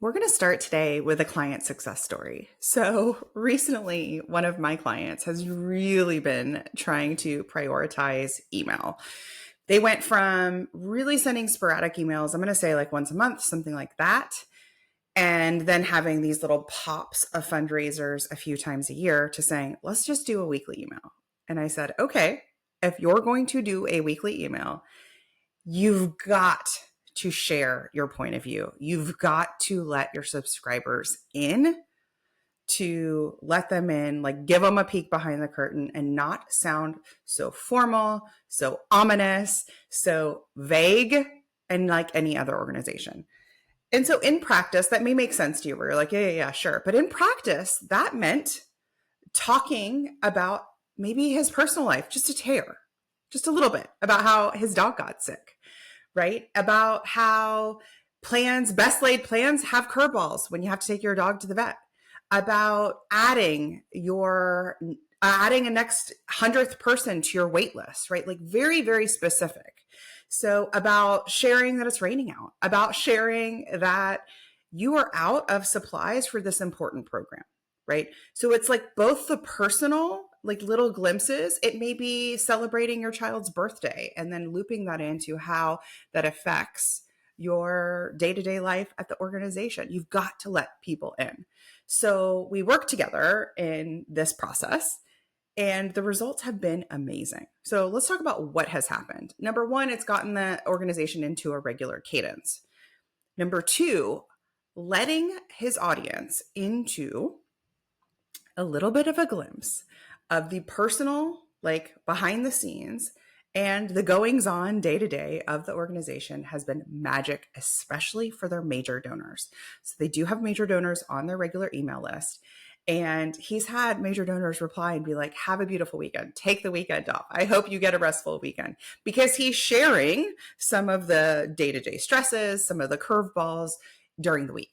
We're going to start today with a client success story. So, recently, one of my clients has really been trying to prioritize email. They went from really sending sporadic emails, I'm going to say like once a month, something like that, and then having these little pops of fundraisers a few times a year to saying, let's just do a weekly email. And I said, okay, if you're going to do a weekly email, you've got to share your point of view. You've got to let your subscribers in, to let them in, like give them a peek behind the curtain and not sound so formal, so ominous, so vague, and like any other organization. And so in practice, that may make sense to you where you're like, yeah, sure. But in practice, that meant talking about maybe his personal life, just a tear, just a little bit about how his dog got sick, right? About how best laid plans have curveballs when you have to take your dog to the vet. About adding a next 100th person to your wait list, right? Like very, very specific. So about sharing that it's raining out, about sharing that you are out of supplies for this important program, right? So it's like both the personal, like little glimpses. It may be celebrating your child's birthday and then looping that into how that affects your day-to-day life at the organization. You've got to let people in. So we work together in this process, and the results have been amazing. So let's talk about what has happened. Number one, it's gotten the organization into a regular cadence. Number two, letting his audience into a little bit of a glimpse of the personal, like behind the scenes and the goings on day to day of the organization has been magic, especially for their major donors. So they do have major donors on their regular email list. And he's had major donors reply and be like, have a beautiful weekend. Take the weekend off. I hope you get a restful weekend, because he's sharing some of the day-to-day stresses, some of the curveballs during the week.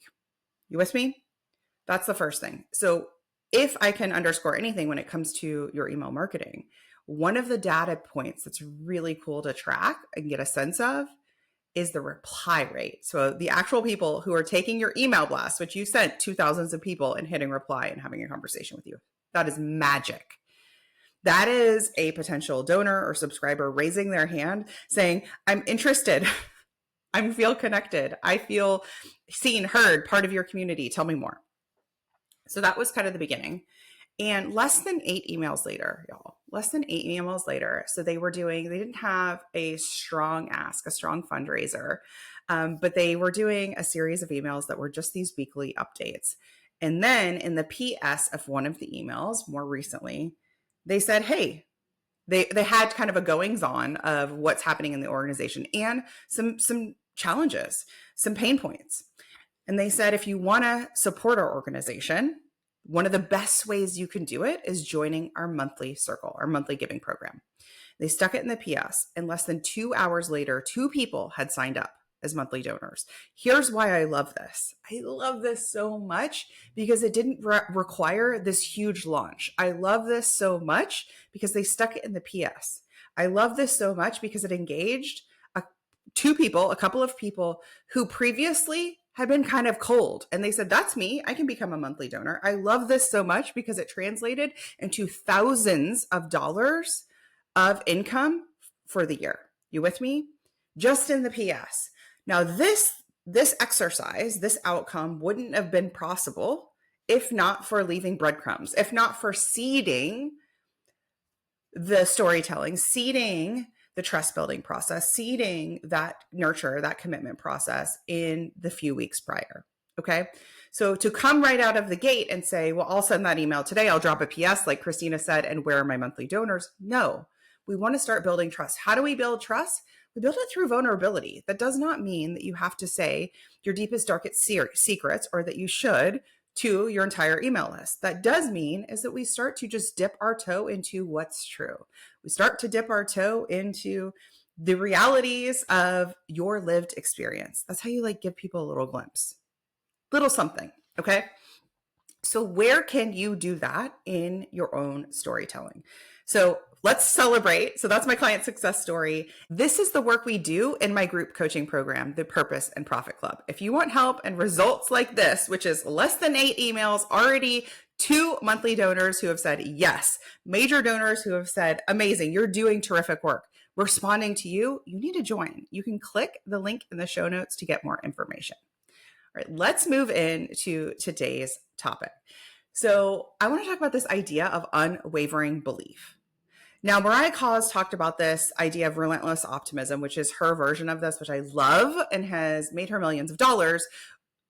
You with me? That's the first thing. So if I can underscore anything when it comes to your email marketing, one of the data points that's really cool to track and get a sense of is the reply rate. So the actual people who are taking your email blast, which you sent to thousands of people, and hitting reply and having a conversation with you. That is magic. That is a potential donor or subscriber raising their hand saying, I'm interested. I feel connected. I feel seen, heard, part of your community. Tell me more. So that was kind of the beginning. And less than 8 emails later, y'all, so they didn't have a strong ask, a strong fundraiser, but they were doing a series of emails that were just these weekly updates. And then in the PS of one of the emails more recently, they said, hey, they had kind of a goings on of what's happening in the organization and some challenges, some pain points. And they said, if you want to support our organization, one of the best ways you can do it is joining our monthly circle, our monthly giving program. They stuck it in the PS, and less than 2 hours later, 2 people had signed up as monthly donors. Here's why I love this. I love this so much because it didn't require this huge launch. I love this so much because they stuck it in the PS. I love this so much because it engaged a couple of people who previously had been kind of cold. And they said, that's me. I can become a monthly donor. I love this so much because it translated into thousands of dollars of income for the year. You with me? Just in the PS. Now, this exercise, this outcome wouldn't have been possible if not for leaving breadcrumbs, if not for seeding the storytelling, seeding the trust building process, seeding that nurture, that commitment process in the few weeks prior. Okay. So to come right out of the gate and say, well, I'll send that email today, I'll drop a PS like Christina said, and where are my monthly donors? No, we want to start building trust. How do we build trust? We build it through vulnerability. That does not mean that you have to say your deepest, darkest secrets, or that you should, to your entire email list. That does mean is that we start to just dip our toe into what's true. We start to dip our toe into the realities of your lived experience. That's how you like give people a little glimpse, little something. Okay. So where can you do that in your own storytelling? So let's celebrate. So that's my client success story. This is the work we do in my group coaching program, the Purpose and Profit Club. If you want help and results like this, which is less than 8 emails, already 2 monthly donors who have said yes, major donors who have said, amazing, you're doing terrific work, responding to you, you need to join. You can click the link in the show notes to get more information. All right, let's move into today's topic. So I want to talk about this idea of unwavering belief. Now, Mariah Cause talked about this idea of relentless optimism, which is her version of this, which I love and has made her millions of dollars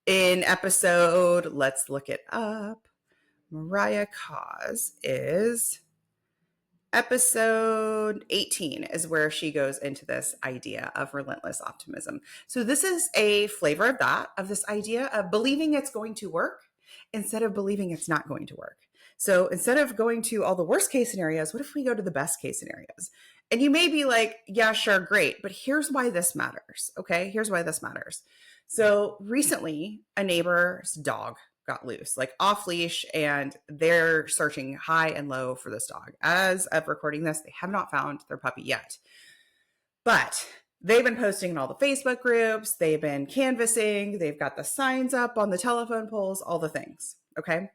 in episode, let's look it up. Mariah Cause is episode 18 is where she goes into this idea of relentless optimism. So this is a flavor of that, of this idea of believing it's going to work instead of believing it's not going to work. So instead of going to all the worst case scenarios, what if we go to the best case scenarios? And you may be like, yeah, sure, great. But here's why this matters. Okay, here's why this matters. So recently, a neighbor's dog got loose, like off leash, and they're searching high and low for this dog. As of recording this, they have not found their puppy yet. But they've been posting in all the Facebook groups, they've been canvassing, they've got the signs up on the telephone poles, all the things. Okay.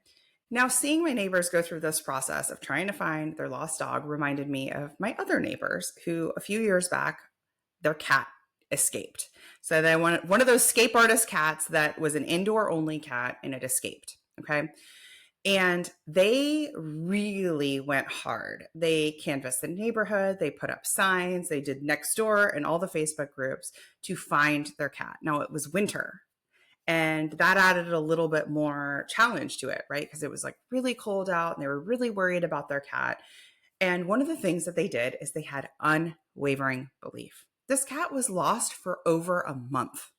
Now, seeing my neighbors go through this process of trying to find their lost dog reminded me of my other neighbors who a few years back, their cat escaped. So they wanted one of those escape artist cats that was an indoor only cat, and it escaped. Okay. And they really went hard. They canvassed the neighborhood, they put up signs, they did next door and all the Facebook groups to find their cat. Now, it was winter, and that added a little bit more challenge to it, right? Because it was like really cold out and they were really worried about their cat. And one of the things that they did is they had unwavering belief. This cat was lost for over a month.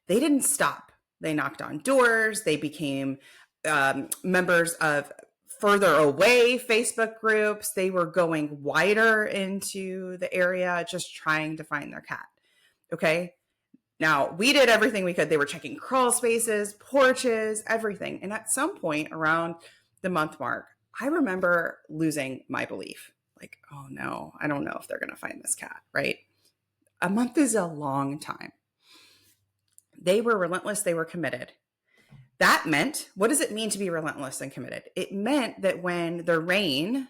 They didn't stop. They knocked on doors. They became members of further away Facebook groups. They were going wider into the area, just trying to find their cat. Okay. Now, we did everything we could. They were checking crawl spaces, porches, everything. And at some point around the month mark, I remember losing my belief. Like, oh no, I don't know if they're going to find this cat, right? A month is a long time. They were relentless. They were committed. That meant, what does it mean to be relentless and committed? It meant that when the rain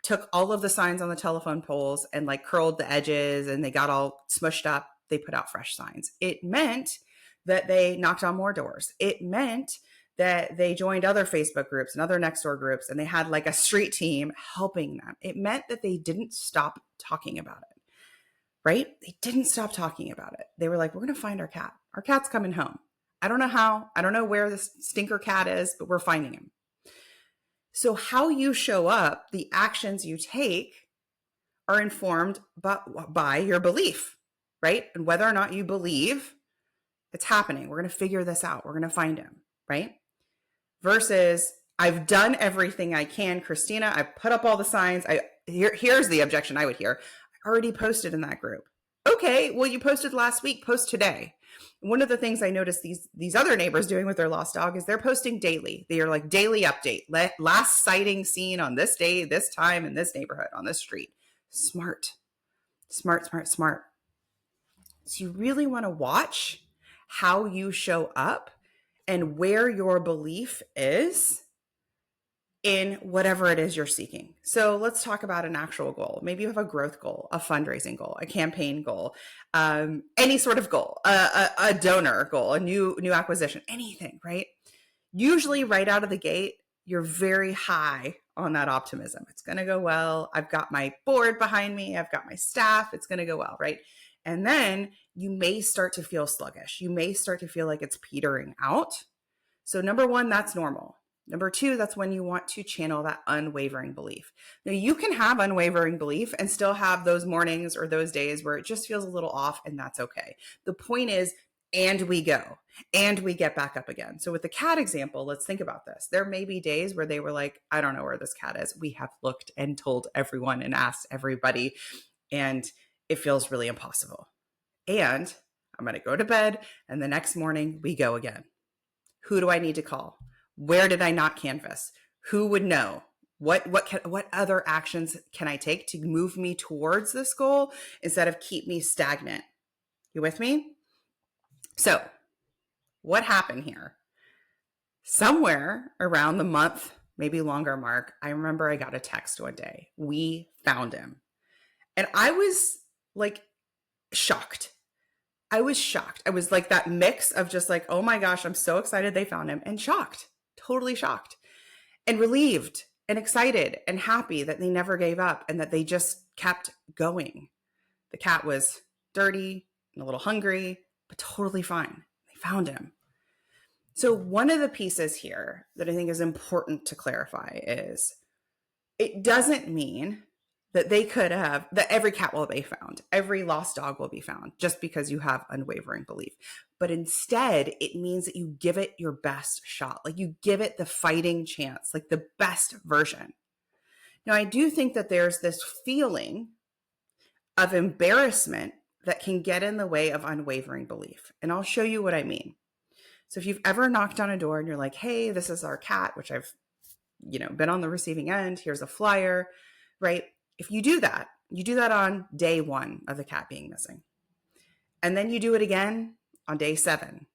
took all of the signs on the telephone poles and like curled the edges and they got all smushed up, they put out fresh signs. It meant that they knocked on more doors. It meant that they joined other Facebook groups and other next door groups, and they had like a street team helping them. It meant that they didn't stop talking about it, right? They didn't stop talking about it. They were like, we're going to find our cat. Our cat's coming home. I don't know how. I don't know where this stinker cat is, but we're finding him. So how you show up, the actions you take are informed by your belief, right? And whether or not you believe it's happening, we're going to figure this out. We're going to find him, right? Versus, I've done everything I can, Christina. I've put up all the signs. Here's the objection I would hear. I already posted in that group. Okay, well, you posted last week, post today. One of the things I noticed these other neighbors doing with their lost dog is they're posting daily. They are like daily update. Last sighting seen on this day, this time, in this neighborhood, on this street. Smart. So you really want to watch how you show up and where your belief is in whatever it is you're seeking. So let's talk about an actual goal. Maybe you have a growth goal, a fundraising goal, a campaign goal, any sort of goal, a donor goal, a new acquisition, anything, right? Usually right out of the gate, you're very high on that optimism. It's going to go well. I've got my board behind me. I've got my staff. It's going to go well, right? And then you may start to feel sluggish. You may start to feel like it's petering out. So number one, that's normal. Number two, that's when you want to channel that unwavering belief. Now, you can have unwavering belief and still have those mornings or those days where it just feels a little off, and that's okay. The point is, and we go, and we get back up again. So with the cat example, let's think about this. There may be days where they were like, I don't know where this cat is. We have looked and told everyone and asked everybody, and it feels really impossible. And I'm going to go to bed, and the next morning we go again. Who do I need to call? Where did I not canvass? Who would know? What other actions can I take to move me towards this goal instead of keep me stagnant? You with me? So what happened here? Somewhere around the month, maybe longer mark, I remember I got a text one day. We found him. And I was like shocked. I was shocked. I was like that mix of just like, oh my gosh, I'm so excited they found him, and shocked, totally shocked, and relieved and excited and happy that they never gave up and that they just kept going. The cat was dirty and a little hungry, but totally fine. They found him. So one of the pieces here that I think is important to clarify is it doesn't mean that that every cat will be found, every lost dog will be found just because you have unwavering belief. But instead, it means that you give it your best shot, like you give it the fighting chance, like the best version. Now, I do think that there's this feeling of embarrassment that can get in the way of unwavering belief. And I'll show you what I mean. So if you've ever knocked on a door and you're like, hey, this is our cat, which I've, been on the receiving end, here's a flyer, right? If you do that on day 1 of the cat being missing. And then you do it again on day 7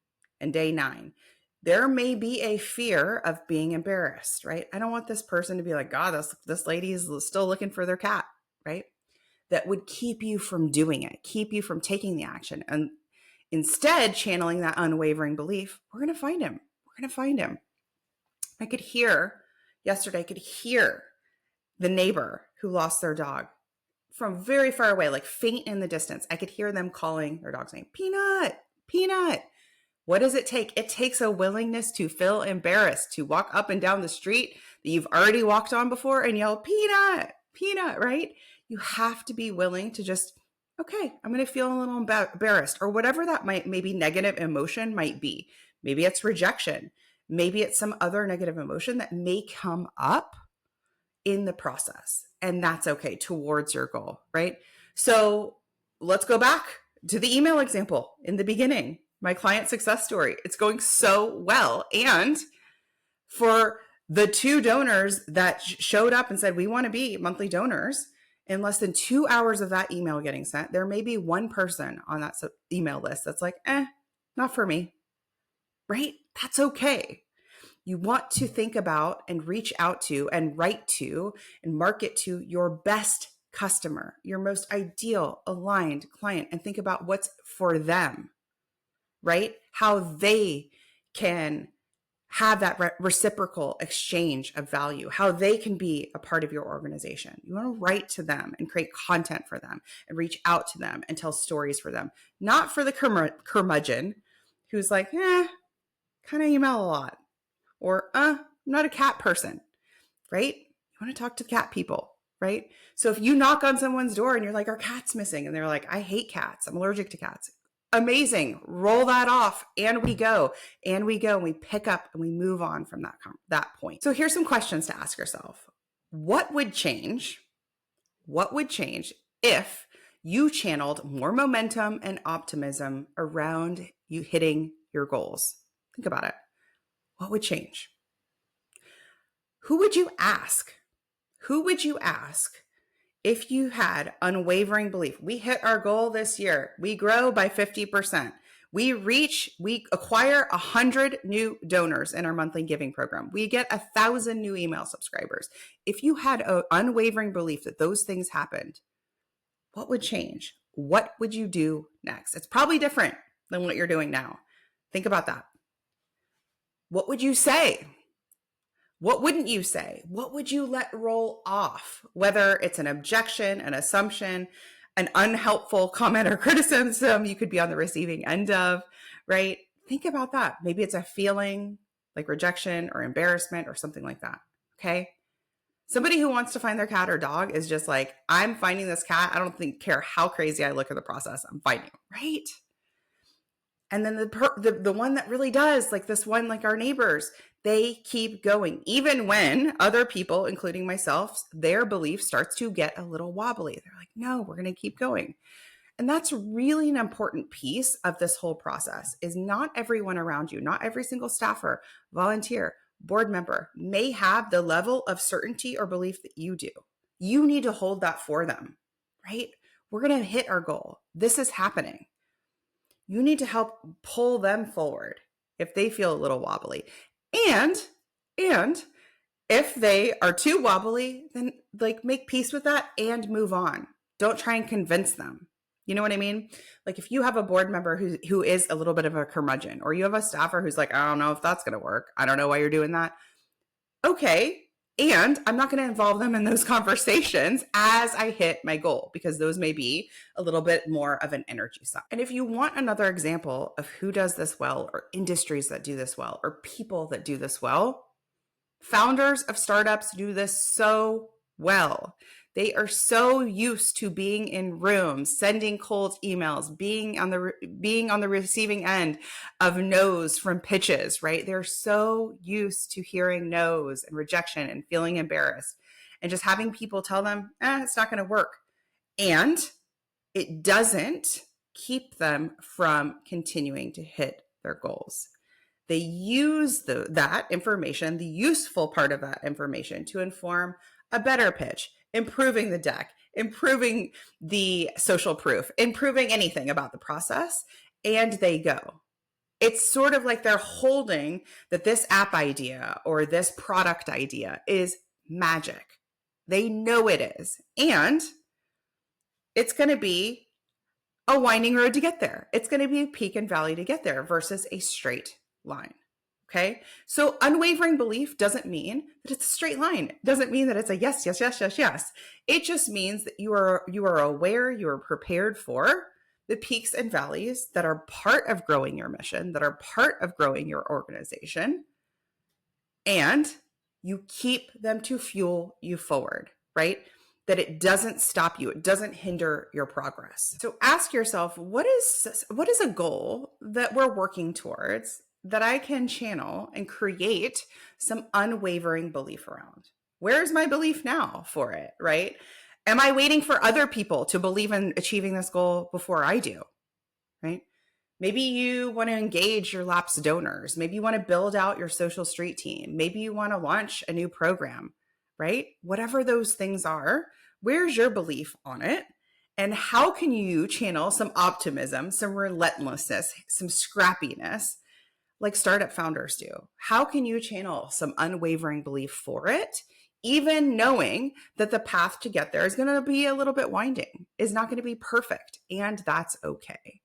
and day 9. There may be a fear of being embarrassed, right? I don't want this person to be like, God, this lady is still looking for their cat, right? That would keep you from doing it, keep you from taking the action. And instead, channeling that unwavering belief, we're going to find him. We're going to find him. Yesterday, I could hear the neighbor who lost their dog from very far away, like faint in the distance. I could hear them calling their dog's name, Peanut, Peanut. What does it take? It takes a willingness to feel embarrassed, to walk up and down the street that you've already walked on before and yell, Peanut, Peanut, right? You have to be willing to just, okay, I'm going to feel a little embarrassed, or whatever that maybe negative emotion might be. Maybe it's rejection. Maybe it's some other negative emotion that may come up in the process, and that's okay, towards your goal, right? So let's go back to the email example in the beginning, my client success story. It's going so well. And for the 2 donors that showed up and said, we want to be monthly donors, in less than 2 hours of that email getting sent, there may be one person on that email list that's like, not for me, right? That's okay. You want to think about and reach out to and write to and market to your best customer, your most ideal aligned client, and think about what's for them, right? How they can have that reciprocal exchange of value, how they can be a part of your organization. You want to write to them and create content for them and reach out to them and tell stories for them, not for the curmudgeon who's like, kind of email a lot, or I'm not a cat person, right? You want to talk to cat people, right? So if you knock on someone's door and you're like, our cat's missing, and they're like, I hate cats, I'm allergic to cats. Amazing. Roll that off, and we go, and we pick up and we move on from that point. So here's some questions to ask yourself. What would change if you channeled more momentum and optimism around you hitting your goals? Think about it. What would change? Who would you ask? Who would you ask if you had unwavering belief? We hit our goal this year. We grow by 50%. We acquire 100 new donors in our monthly giving program. We get 1,000 new email subscribers. If you had an unwavering belief that those things happened, what would change? What would you do next? It's probably different than what you're doing now. Think about that. What would you say? What wouldn't you say? What would you let roll off? Whether it's an objection, an assumption, an unhelpful comment or criticism you could be on the receiving end of, right? Think about that. Maybe it's a feeling like rejection or embarrassment or something like that, okay? Somebody who wants to find their cat or dog is just like, I'm finding this cat. I don't care how crazy I look in the process. I'm finding it, right? And then the one that really does, like this one, like our neighbors, they keep going. Even when other people, including myself, their belief starts to get a little wobbly. They're like, no, we're going to keep going. And that's really an important piece of this whole process is not everyone around you, not every single staffer, volunteer board member may have the level of certainty or belief that you do. You need to hold that for them, right? We're going to hit our goal. This is happening. You need to help pull them forward if they feel a little wobbly. And if they are too wobbly, then like make peace with that and move on. Don't try and convince them. You know what I mean? Like if you have a board member who is a little bit of a curmudgeon, or you have a staffer who's like, I don't know if that's going to work. I don't know why you're doing that. Okay. And I'm not going to involve them in those conversations as I hit my goal, because those may be a little bit more of an energy suck. And if you want another example of who does this well, or industries that do this well, or people that do this well, founders of startups do this so well. They are so used to being in rooms, sending cold emails, being on the receiving end of no's from pitches, right? They're so used to hearing no's and rejection and feeling embarrassed and just having people tell them, it's not going to work. And it doesn't keep them from continuing to hit their goals. They use that information, the useful part of that information, to inform a better pitch, improving the deck, improving the social proof, improving anything about the process, and they go. It's sort of like they're holding that this app idea or this product idea is magic. They know it is. And it's going to be a winding road to get there. It's going to be a peak and valley to get there versus a straight line. Okay. So unwavering belief doesn't mean that it's a straight line. It doesn't mean that it's a yes, yes, yes, yes, yes. It just means that you are aware, you are prepared for the peaks and valleys that are part of growing your mission, that are part of growing your organization, and you keep them to fuel you forward, right? That it doesn't stop you. It doesn't hinder your progress. So ask yourself, what is a goal that we're working towards that I can channel and create some unwavering belief around? Where's my belief now for it, right? Am I waiting for other people to believe in achieving this goal before I do, right? Maybe you want to engage your lapsed donors. Maybe you want to build out your social street team. Maybe you want to launch a new program, right? Whatever those things are, where's your belief on it? And how can you channel some optimism, some relentlessness, some scrappiness, like startup founders do? How can you channel some unwavering belief for it, even knowing that the path to get there is going to be a little bit winding, is not going to be perfect, and that's okay?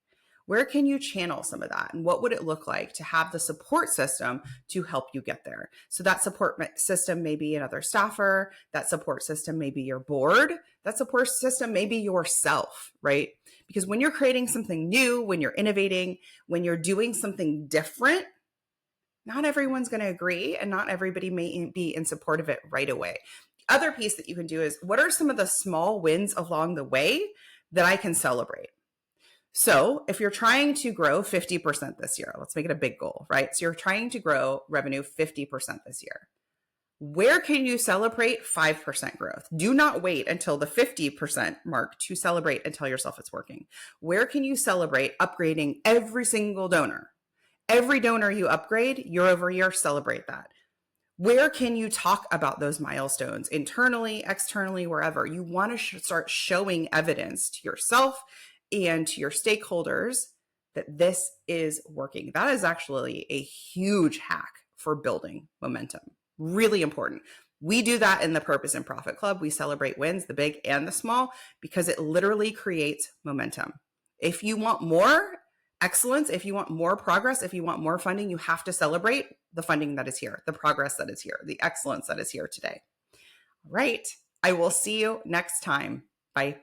Where can you channel some of that? And what would it look like to have the support system to help you get there? So that support system may be another staffer. That support system may be your board. That support system may be yourself, right? Because when you're creating something new, when you're innovating, when you're doing something different, not everyone's going to agree, and not everybody may be in support of it right away. The other piece that you can do is, what are some of the small wins along the way that I can celebrate? So if you're trying to grow 50% this year, let's make it a big goal, right? So you're trying to grow revenue 50% this year. Where can you celebrate 5% growth? Do not wait until the 50% mark to celebrate and tell yourself it's working. Where can you celebrate upgrading every single donor? Every donor you upgrade year over year, celebrate that. Where can you talk about those milestones internally, externally, wherever? You want to start showing evidence to yourself and to your stakeholders that this is working. That is actually a huge hack for building momentum. Really important. We do that in the Purpose and Profit Club. We celebrate wins, the big and the small, because it literally creates momentum. If you want more excellence, if you want more progress, if you want more funding, you have to celebrate the funding that is here, the progress that is here, the excellence that is here today. All right. I will see you next time. Bye.